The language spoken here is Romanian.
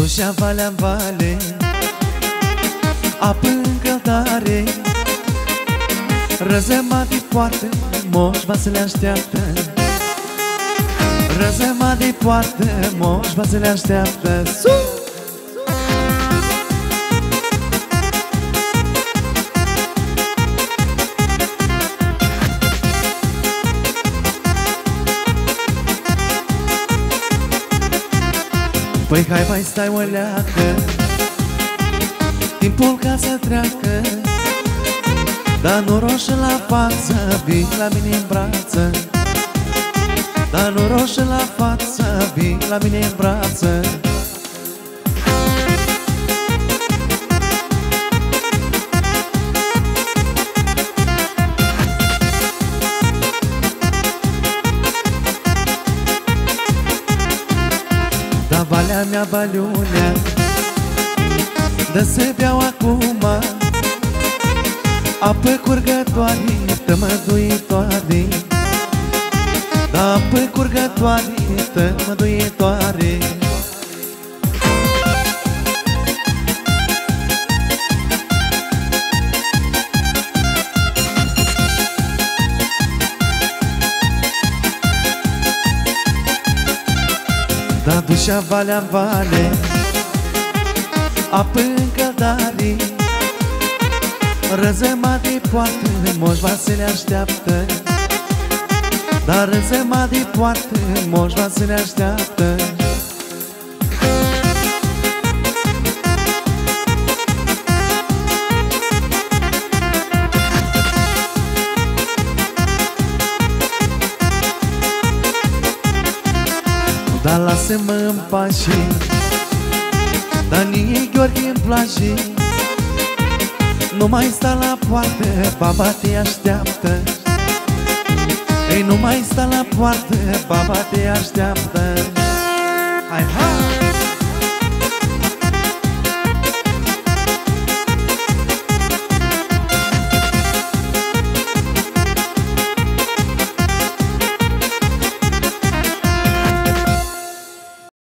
Dușea valea-n vale, apă în căldare, răzăma de poartă, Moș Vasile așteaptă. Răzăma de poartă, Moș Vasile așteaptă. Păi hai mai stai o leacă, timpul ca să treacă, dar nu roșă la față, vii la mine în brață. Dar nu roșă la față, vii la mine în brață. Da valea mea, valiunea, dă să beau acum apă curgătoare, tămăduitoare. Da, apă curgătoare, tămăduitoare. Da, dușea valea-n vale, apă în căldare, răzăma de poartă, Moș Vasile așteaptă. Dar răzăma de poartă, Moș Vasile așteaptă. Dar lasă-mă în pace, dar nici Gheorghe îmi place. Nu mai sta la poartă, baba te așteaptă. Ei, nu mai sta la poartă, baba te așteaptă.